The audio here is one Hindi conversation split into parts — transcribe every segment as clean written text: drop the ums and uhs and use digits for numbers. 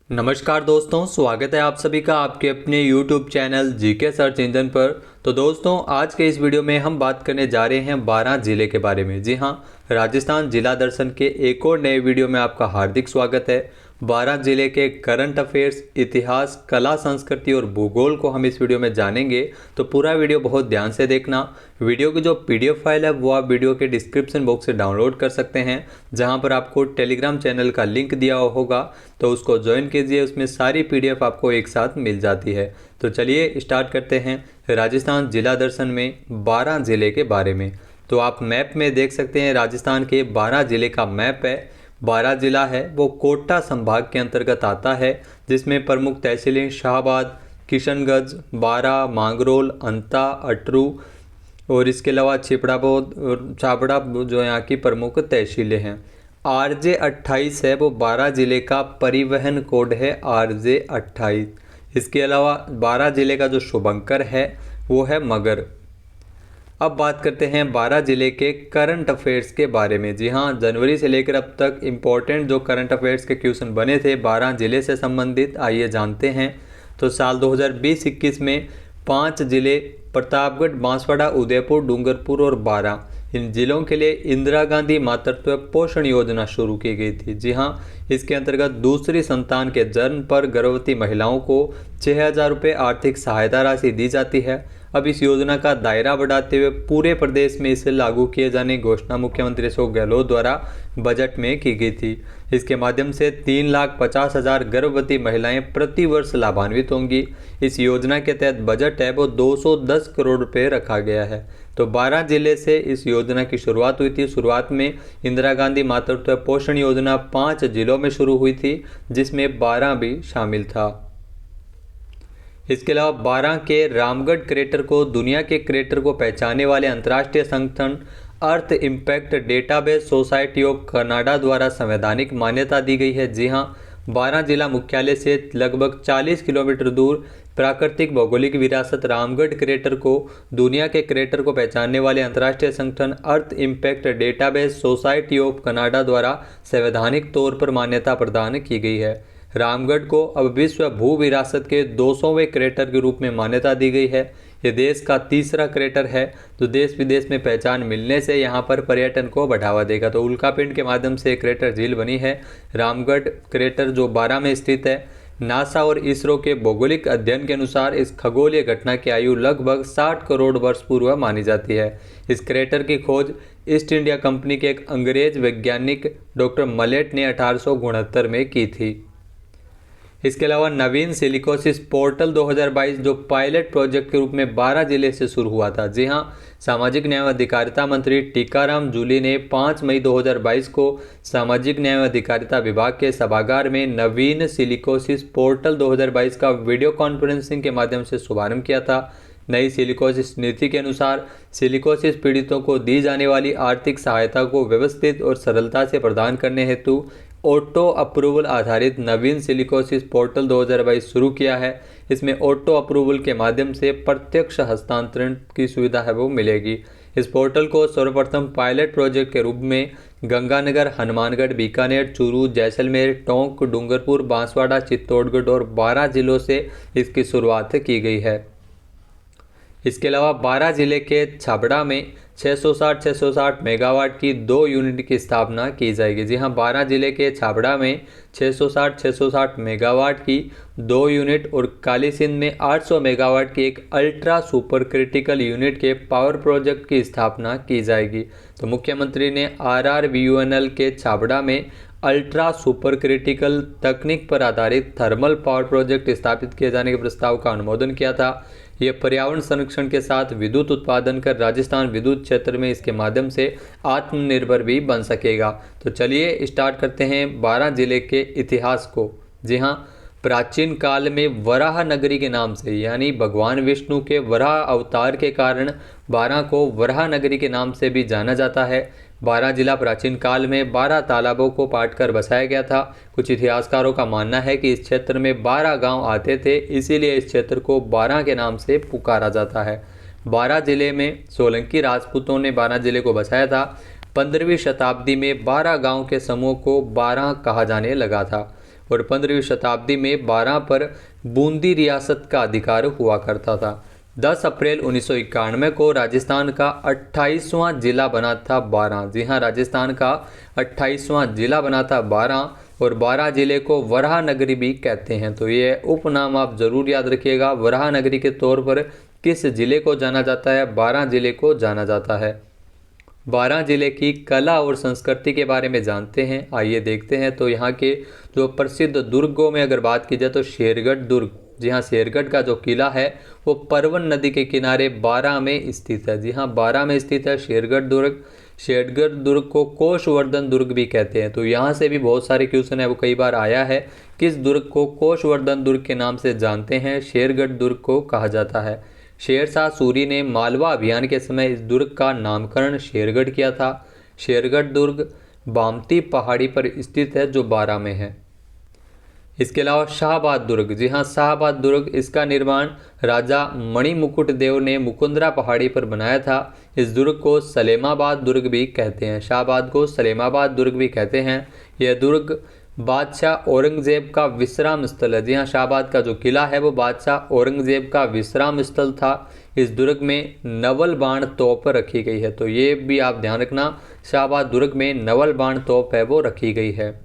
नमस्कार दोस्तों, स्वागत है आप सभी का आपके अपने YouTube channel GK search engine पर। तो दोस्तों, आज के इस वीडियो में हम बात करने जा रहे हैं बारां जिले के बारे में। जी हां, राजस्थान जिला दर्शन के एक और नए वीडियो में आपका हार्दिक स्वागत है। बारां जिले के करंट अफेयर्स, इतिहास, कला, संस्कृति और भूगोल को हम इस वीडियो में जानेंगे, तो पूरा वीडियो बहुत ध्यान से देखना। वीडियो की जो PDF फाइल है वो आप वीडियो के डिस्क्रिप्शन बॉक्स से डाउनलोड कर सकते हैं, जहां पर आपको टेलीग्राम चैनल का लिंक दिया होगा, तो उसको ज्वाइन कीजिए। उसमें सारी PDF आपको एक साथ मिल जाती है। तो चलिए स्टार्ट करते हैं राजस्थान जिला दर्शन में बारां जिले के बारे में। तो आप मैप में देख सकते हैं, राजस्थान के बारां जिले का मैप है। बारां जिला है वो कोटा संभाग के अंतर्गत आता है, जिसमें प्रमुख तहसीलें शाहबाद, किशनगंज, बारां, मांगरोल, अंता, अटरू और इसके अलावा छिपड़ाबोद और छाबड़ा जो यहाँ की प्रमुख तहसीलें हैं। RJ28 है वो बारां जिले का परिवहन कोड है, RJ28। इसके अलावा बारां जिले का जो शुभंकर है वो है मगर। अब बात करते हैं बारां जिले के करंट अफेयर्स के बारे में। जी हाँ, जनवरी से लेकर अब तक इम्पोर्टेंट जो करंट अफेयर्स के क्वेश्चन बने थे बारां जिले से संबंधित, आइए जानते हैं। तो साल 2020-21 में 5 जिले प्रतापगढ़, बांसवाड़ा, उदयपुर, डूंगरपुर और बारां, इन जिलों के लिए इंदिरा गांधी मातृत्व पोषण योजना शुरू की गई थी। जी हाँ, इसके अंतर्गत दूसरी संतान के जन्म पर गर्भवती महिलाओं को 6,000 रुपये आर्थिक सहायता राशि दी जाती है। अब इस योजना का दायरा बढ़ाते हुए पूरे प्रदेश में इसे लागू किए जाने की घोषणा मुख्यमंत्री अशोक गहलोत द्वारा बजट में की गई थी। इसके माध्यम से 3,50,000 गर्भवती महिलाएं प्रति वर्ष लाभान्वित होंगी। इस योजना के तहत बजट है वो 210 करोड़ रुपए रखा गया है। तो बारां जिले से इस योजना की शुरुआत हुई थी। शुरुआत में इंदिरा गांधी मातृत्व पोषण योजना 5 जिलों में शुरू हुई थी, जिसमें बारां भी शामिल था। इसके अलावा बारां के रामगढ़ क्रेटर को दुनिया के क्रेटर को पहचानने वाले अंतर्राष्ट्रीय संगठन Earth impact database society of Canada द्वारा संवैधानिक मान्यता दी गई है। जी हां, बारां जिला मुख्यालय से लगभग 40 किलोमीटर दूर प्राकृतिक भौगोलिक विरासत रामगढ़ क्रेटर को दुनिया के क्रेटर को पहचानने वाले अंतर्राष्ट्रीय संगठन Earth impact database society of Canada द्वारा संवैधानिक तौर पर मान्यता प्रदान की गई है। रामगढ़ को अब विश्व भू विरासत के 200वें क्रेटर के रूप में मान्यता दी गई है। ये देश का तीसरा क्रेटर है जो देश विदेश में पहचान मिलने से यहाँ पर पर्यटन को बढ़ावा देगा। तो उल्कापिंड के माध्यम से क्रेटर झील बनी है रामगढ़ क्रेटर, जो बारां में स्थित है। नासा और इसरो के भौगोलिक अध्ययन के अनुसार इस खगोलीय घटना की आयु लगभग 60 करोड़ वर्ष पूर्व मानी जाती है। इस क्रेटर की खोज ईस्ट इंडिया कंपनी के एक अंग्रेज वैज्ञानिक डॉक्टर मलेट ने 1869 में की थी। इसके अलावा नवीन सिलिकोसिस पोर्टल 2022 जो पायलट प्रोजेक्ट के रूप में बारां जिले से शुरू हुआ था। जी हां, सामाजिक न्याय व अधिकारिता मंत्री टीकाराम जूली ने 5 मई 2022 को सामाजिक न्याय व अधिकारिता विभाग के सभागार में नवीन सिलिकोसिस पोर्टल 2022 का वीडियो कॉन्फ्रेंसिंग के माध्यम से शुभारंभ किया था। नई सिलिकोसिस नीति के अनुसार सिलिकोसिस पीड़ितों को दी जाने वाली आर्थिक सहायता को व्यवस्थित और सरलता से प्रदान करने हेतु ऑटो अप्रूवल आधारित नवीन सिलिकोसिस पोर्टल 2022 शुरू किया है। इसमें ऑटो अप्रूवल के माध्यम से प्रत्यक्ष हस्तांतरण की सुविधा है वो मिलेगी। इस पोर्टल को सर्वप्रथम पायलट प्रोजेक्ट के रूप में गंगानगर, हनुमानगढ़, बीकानेर, चूरू, जैसलमेर, टोंक, डूंगरपुर, बांसवाड़ा, चित्तौड़गढ़ और बारां जिलों से इसकी शुरुआत की गई है। इसके अलावा बारां जिले के छाबड़ा में 660 मेगावाट की 2 यूनिट की स्थापना की जाएगी। जी हां, बारां जिले के छाबड़ा में 660 मेगावाट की 2 यूनिट और कालीसिंध में 800 मेगावाट की एक अल्ट्रा सुपर क्रिटिकल यूनिट के पावर प्रोजेक्ट की स्थापना की जाएगी। तो मुख्यमंत्री ने RRVUNL के छाबड़ा में अल्ट्रा सुपर क्रिटिकल तकनीक पर आधारित थर्मल पावर प्रोजेक्ट स्थापित किए जाने के प्रस्ताव का अनुमोदन किया था। यह पर्यावरण संरक्षण के साथ विद्युत उत्पादन कर राजस्थान विद्युत क्षेत्र में इसके माध्यम से आत्मनिर्भर भी बन सकेगा। तो चलिए स्टार्ट करते हैं बारां जिले के इतिहास को। जी हाँ, प्राचीन काल में वराह नगरी के नाम से, यानी भगवान विष्णु के वराह अवतार के कारण बारां को वराह नगरी के नाम से भी जाना जाता है। बारां जिला प्राचीन काल में 12 तालाबों को पाटकर बसाया गया था। कुछ इतिहासकारों का मानना है कि इस क्षेत्र में 12 गांव आते थे, इसीलिए इस क्षेत्र को बारां के नाम से पुकारा जाता है। बारां जिले में सोलंकी राजपूतों ने बारां जिले को बसाया था। 15वीं शताब्दी में 12 गांव के समूह को बारां कहा जाने लगा था। और 15वीं शताब्दी में बारां पर बूंदी रियासत का अधिकार हुआ करता था। 10 अप्रैल 1991 को राजस्थान का 28वां जिला बना था बारां। जी हाँ, राजस्थान का 28वां जिला बना था बारां, और बारां जिले को वराह नगरी भी कहते हैं। तो ये उपनाम आप जरूर याद रखिएगा। वराह नगरी के तौर पर किस जिले को जाना जाता है? बारां जिले को जाना जाता है। बारां जिले की कला और संस्कृति के बारे में जानते हैं, आइए देखते हैं। तो यहाँ के जो प्रसिद्ध दुर्गों में अगर बात की जाए तो शेरगढ़ दुर्ग। जी हाँ, शेरगढ़ का जो किला है वो परवन नदी के किनारे बारां में स्थित है। जी हाँ, बारां में स्थित है शेरगढ़ दुर्ग। शेरगढ़ दुर्ग को कोषवर्धन दुर्ग भी कहते हैं। तो यहाँ से भी बहुत सारे क्वेश्चन है, वो कई बार आया है। किस दुर्ग को कोषवर्धन दुर्ग के नाम से जानते हैं? शेरगढ़ दुर्ग को कहा जाता है। शेरशाह सूरी ने मालवा अभियान के समय इस दुर्ग का नामकरण शेरगढ़ किया था। शेरगढ़ दुर्ग बामती पहाड़ी पर स्थित है जो बारां में है। इसके अलावा शाहबाद दुर्ग। जी हाँ, शाहबाद दुर्ग, इसका निर्माण राजा मणिमुकुट देव ने मुकुंदरा पहाड़ी पर बनाया था। इस दुर्ग को सलेमाबाद दुर्ग भी कहते हैं। शाहबाद को सलेमाबाद दुर्ग भी कहते हैं। यह दुर्ग बादशाह औरंगजेब का विश्राम स्थल है। जी हाँ, शाहबाद का जो किला है वो बादशाह औरंगजेब का विश्राम स्थल था। इस दुर्ग में नवल बाण तोप रखी गई है। तो ये भी आप ध्यान रखना, शाहबाद दुर्ग में नवल बाण तोप है वो रखी गई है।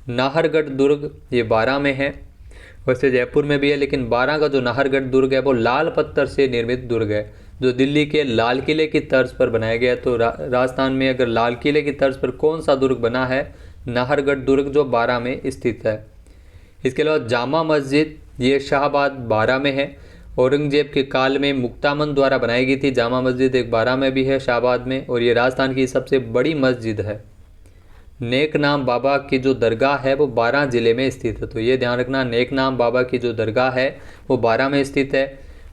नाहरगढ़ दुर्ग, ये बारां में है। वैसे जयपुर में भी है, लेकिन बारां का जो नाहरगढ़ दुर्ग है वो लाल पत्थर से निर्मित दुर्ग है, जो दिल्ली के लाल किले की तर्ज पर बनाया गया है। तो राजस्थान में अगर लाल किले की तर्ज पर कौन सा दुर्ग बना है? नाहरगढ़ दुर्ग, जो बारां में स्थित है। इसके अलावा जामा मस्जिद, ये शाहबाद बारां में है। औरंगजेब के काल में मुक्तामन द्वारा बनाई गई थी। जामा मस्जिद एक बारां में भी है, शाहबाद में, और ये राजस्थान की सबसे बड़ी मस्जिद है। नेकनाम बाबा की जो दरगाह है वो बारां जिले में स्थित है। तो ये ध्यान रखना, नेकनाम बाबा की जो दरगाह है वो बारां में स्थित है।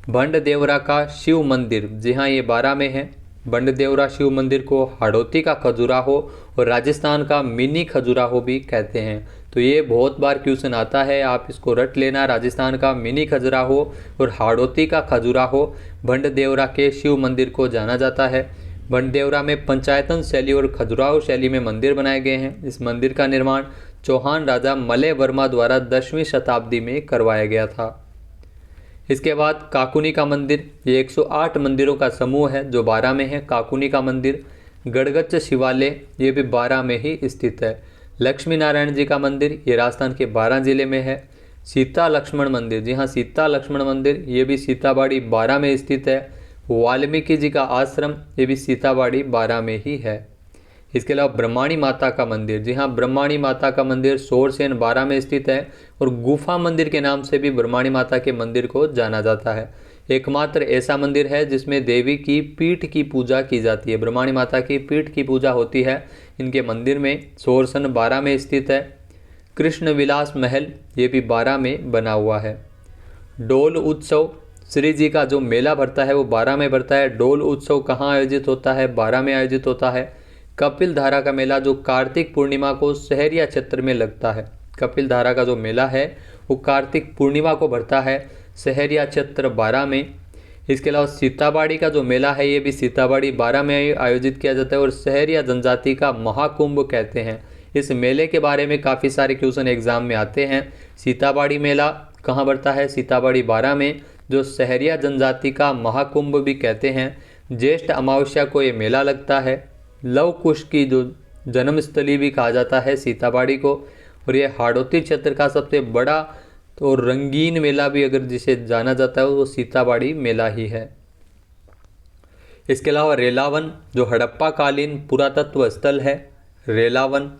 भंड देवरा का शिव मंदिर, जी हाँ, ये बारां में है। भंड देवरा शिव मंदिर को हाड़ौती का खजुराहो और राजस्थान का मिनी खजुराहो भी कहते हैं। तो ये बहुत बार क्वेश्चन आता है, आप इसको रट लेना। राजस्थान का मिनी खजुराहो और हाड़ौती का खजुराहो भंड देवरा के शिव मंदिर को जाना जाता है। भंडेवरा में पंचायतन शैली और खजुराहो शैली में मंदिर बनाए गए हैं। इस मंदिर का निर्माण चौहान राजा मलय वर्मा द्वारा 10वीं शताब्दी में करवाया गया था। इसके बाद काकुनी का मंदिर, ये 108 मंदिरों का समूह है जो बारां में है। काकुनी का मंदिर। गड़गच्च शिवालय, ये भी बारां में ही स्थित है। लक्ष्मी नारायण जी का मंदिर, ये राजस्थान के बारां जिले में है। सीता लक्ष्मण मंदिर, जी हाँ, सीता लक्ष्मण मंदिर, ये भी सीताबाड़ी बारां में स्थित है। वाल्मीकि जी का आश्रम, ये भी सीताबाड़ी बारां में ही है। इसके अलावा ब्रह्माणी माता का मंदिर, जी हाँ, ब्रह्माणी माता का मंदिर सोरसेन बारां में स्थित है, और गुफा मंदिर के नाम से भी ब्रह्माणी माता के मंदिर को जाना जाता है। एकमात्र ऐसा मंदिर है जिसमें देवी की पीठ की पूजा की जाती है। ब्रह्माणी माता की पीठ की पूजा होती है इनके मंदिर में। सोरसन बारां में स्थित है। कृष्ण विलास महल, ये भी बारां में बना हुआ है। डोल उत्सव, श्री जी का जो मेला भरता है वो बारां में भरता है। डोल उत्सव कहाँ आयोजित होता है? बारां में आयोजित होता है। कपिल धारा का मेला, जो कार्तिक पूर्णिमा को सहरिया क्षेत्र में लगता है। कपिल धारा का जो मेला है वो कार्तिक पूर्णिमा को भरता है सहरिया क्षेत्र बारां में। इसके अलावा सीताबाड़ी का जो मेला है ये भी सीताबाड़ी बारां में आयोजित किया जाता है, और सहरिया जनजाति का महाकुंभ कहते हैं। इस मेले के बारे में काफ़ी सारे क्वेश्चन एग्जाम में आते हैं। सीताबाड़ी मेला कहाँ बढ़ता है? सीताबाड़ी बारां में, जो सहरिया जनजाति का महाकुंभ भी कहते हैं। ज्येष्ठ अमावस्या को ये मेला लगता है। लव कुश की जो जन्मस्थली भी कहा जाता है सीताबाड़ी को, और ये हाड़ौती क्षेत्र का सबसे बड़ा तो रंगीन मेला भी अगर जिसे जाना जाता है वो सीताबाड़ी मेला ही है। इसके अलावा रेलावन, जो हड़प्पा कालीन पुरातत्व स्थल है। रेलावन।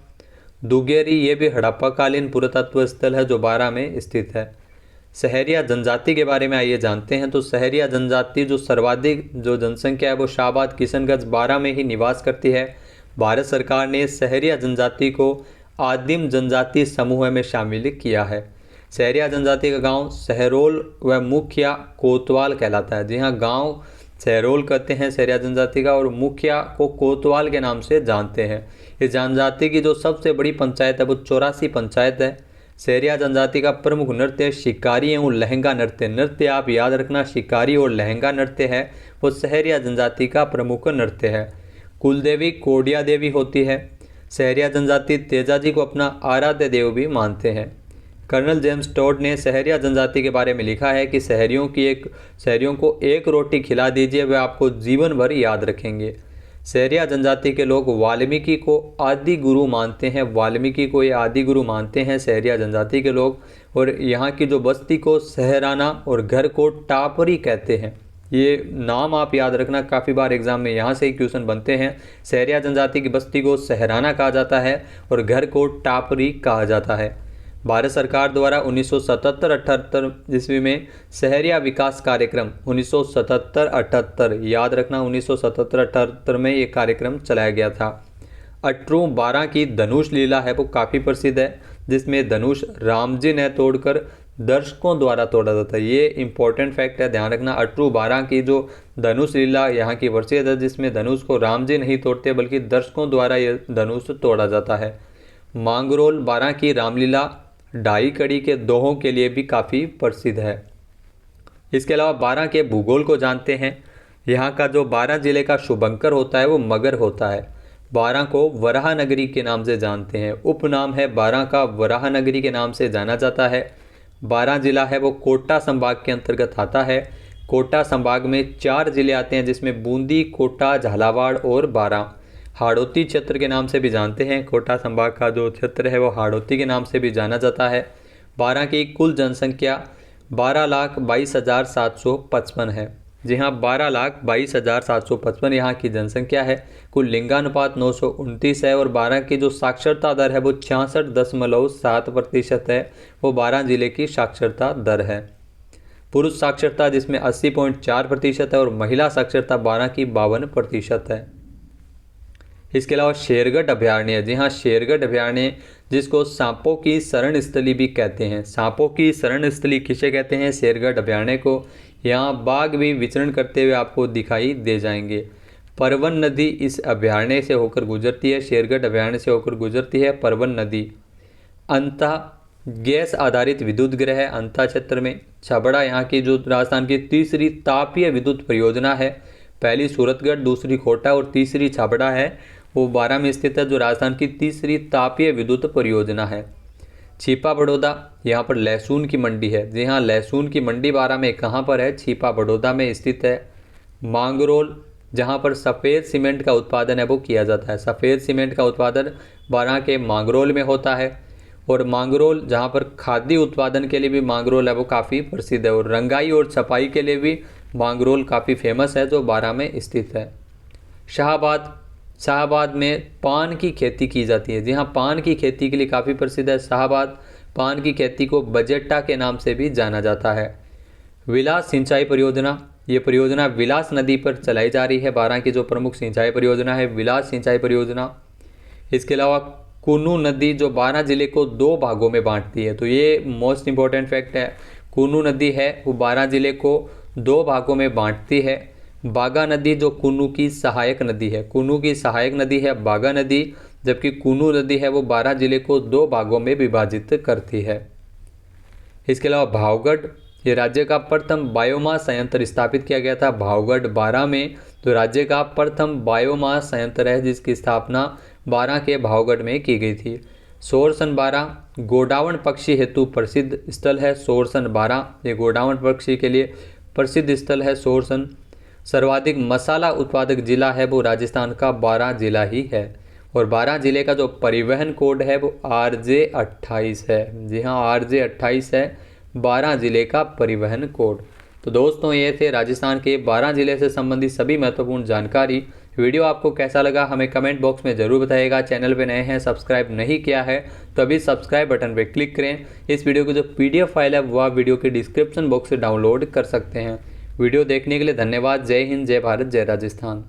दुगेरी, ये भी हड़प्पा कालीन पुरातत्व स्थल है जो बारां में स्थित है। सहरिया जनजाति के बारे में आइए जानते हैं। तो सहरिया जनजाति जो सर्वाधिक जो जनसंख्या है वो शाहबाद किशनगंज बारां में ही निवास करती है। भारत सरकार ने सहरिया जनजाति को आदिम जनजाति समूह में शामिल किया है। सहरिया जनजाति का गांव सहरोल व मुखिया कोतवाल कहलाता है। जी हाँ, गांव सहरोल कहते हैं सहरिया जनजाति का, और मुखिया को कोतवाल के नाम से जानते हैं। इस जनजाति की जो सबसे बड़ी पंचायत है वो 84 पंचायत है। सहरिया जनजाति का प्रमुख नृत्य शिकारी एवं लहंगा नृत्य। नृत्य आप याद रखना, शिकारी और लहंगा नृत्य है वो सहरिया जनजाति का प्रमुख नृत्य है। कुलदेवी कोडिया देवी होती है। सहरिया जनजाति तेजाजी को अपना आराध्य देव भी मानते हैं। कर्नल जेम्स टॉड ने सहरिया जनजाति के बारे में लिखा है कि शहरियों को एक रोटी खिला दीजिए, वे आपको जीवन भर याद रखेंगे। सहरिया जनजाति के लोग वाल्मीकि को आदि गुरु मानते हैं। वाल्मीकि को ये आदि गुरु मानते हैं सहरिया जनजाति के लोग। और यहाँ की जो बस्ती को सहराना और घर को टापरी कहते हैं। ये नाम आप याद रखना, काफ़ी बार एग्जाम में यहाँ से ही क्वेश्चन बनते हैं। सहरिया जनजाति की बस्ती को सहराना कहा जाता है और घर को टापरी कहा जाता है। भारत सरकार द्वारा 1977-78 ईस्वी में सहरिया विकास कार्यक्रम 1977-78 याद रखना, 1977-78 में ये कार्यक्रम चलाया गया था। 1812 की धनुष लीला है वो काफ़ी प्रसिद्ध है, जिसमें धनुष राम जी ने तोड़कर दर्शकों द्वारा तोड़ा जाता है। ये इंपॉर्टेंट फैक्ट है, ध्यान रखना। 1812 की जो धनुष लीला यहाँ की प्रसिद्ध है, जिसमें धनुष को राम जी नहीं तोड़ते बल्कि दर्शकों द्वारा ये धनुष तोड़ा जाता है। मांगरोल 12 की रामलीला ढाई कड़ी के दोहों के लिए भी काफ़ी प्रसिद्ध है। इसके अलावा 12 के भूगोल को जानते हैं। यहाँ का जो 12 जिले का शुभंकर होता है वो मगर होता है। 12 को वराह नगरी के नाम से जानते हैं। उपनाम है 12 का वराह नगरी के नाम से जाना जाता है। 12 जिला है वो कोटा संभाग के अंतर्गत आता है। कोटा संभाग में 4 जिले आते हैं, जिसमें बूंदी, कोटा, झालावाड़ और बारां। हाड़ौती क्षेत्र के नाम से भी जानते हैं। कोटा संभाग का जो क्षेत्र है वो हाड़ौती के नाम से भी जाना जाता है। 12 की कुल जनसंख्या 12,22,755 है। जी हाँ, 12,22,755 यहाँ की जनसंख्या है। कुल लिंगानुपात 929 है और 12 की जो साक्षरता दर है वो 66.7% है। वो 12 जिले की साक्षरता दर है। पुरुष साक्षरता जिसमें 80.4% है और महिला साक्षरता 12 की 52% है। इसके अलावा शेरगढ़ अभयारण्य, जी हाँ, शेरगढ़ अभयारण्य जिसको सांपों की शरण स्थली भी कहते हैं। सांपों की शरण स्थली किसे कहते हैं? शेरगढ़ अभयारण्य को। यहाँ बाघ भी विचरण करते हुए आपको दिखाई दे जाएंगे। परवन नदी इस अभयारण्य से होकर गुजरती है। शेरगढ़ अभयारण्य से होकर गुजरती है परवन नदी। अंता गैस आधारित विद्युत ग्रह है अंता क्षेत्र में। छबड़ा यहाँ की जो राजस्थान की तीसरी तापीय विद्युत परियोजना है। पहली सूरतगढ़, दूसरी कोटा और तीसरी छबड़ा है, वो 12 में स्थित है, जो राजस्थान की तीसरी तापीय विद्युत परियोजना है। छिपा बड़ौदा, यहाँ पर लहसुन की मंडी है। जी हाँ, लहसुन की मंडी 12 में कहाँ पर है? छिपा बड़ौदा में स्थित है। मांगरोल, जहाँ पर सफ़ेद सीमेंट का उत्पादन है वो किया जाता है। सफ़ेद सीमेंट का उत्पादन 12 के मांगरोल में होता है। और मांगरोल जहाँ पर खाद्य उत्पादन के लिए भी मांगरोल है वो काफ़ी प्रसिद्ध है। और रंगाई और छपाई के लिए भी मांगरोल काफ़ी फेमस है, जो 12 में स्थित है। शाहबाद में पान की खेती की जाती है। जी हाँ, पान की खेती के लिए काफ़ी प्रसिद्ध है शाहबाद। पान की खेती को बजेट्टा के नाम से भी जाना जाता है। विलास सिंचाई परियोजना, ये परियोजना विलास नदी पर चलाई जा रही है। 12 की जो प्रमुख सिंचाई परियोजना है विलास सिंचाई परियोजना। इसके अलावा कुन्नू नदी जो 12 जिले को 2 भागों में बांटती है, तो ये मोस्ट इम्पॉर्टेंट फैक्ट है। कुन्नू नदी है वो 12 जिले को 2 भागों में बांटती है। बागा नदी जो कुन्नू की सहायक नदी है, कुन्नू की सहायक नदी है बागा नदी, जबकि कुन्नू नदी है वो 12 जिले को 2 भागों में विभाजित करती है। इसके अलावा भावगढ़, ये राज्य का प्रथम बायोमास संयंत्र स्थापित किया गया था। भावगढ़ 12 में तो राज्य का प्रथम बायोमास संयंत्र है, जिसकी स्थापना 12 के भावगढ़ में की गई थी। सोरसन 12 गोडावण पक्षी हेतु प्रसिद्ध स्थल है। सोरसन 12 ये गोडावण पक्षी के लिए प्रसिद्ध स्थल है सोरसन। सर्वाधिक मसाला उत्पादक जिला है वो राजस्थान का 12 जिला ही है। और 12 जिले का जो परिवहन कोड है वो RJ28 है। जी हाँ, RJ28 है 12 जिले का परिवहन कोड। तो दोस्तों, ये थे राजस्थान के 12 जिले से संबंधित सभी महत्वपूर्ण जानकारी। वीडियो आपको कैसा लगा हमें कमेंट बॉक्स में ज़रूर बताइएगा। चैनल पे नए हैं, सब्सक्राइब नहीं किया है तो अभी सब्सक्राइब बटन पे क्लिक करें। इस वीडियो की जो PDF फाइल है वो आप वीडियो के डिस्क्रिप्शन बॉक्स से डाउनलोड कर सकते हैं। वीडियो देखने के लिए धन्यवाद। जय हिंद, जय भारत, जय राजस्थान।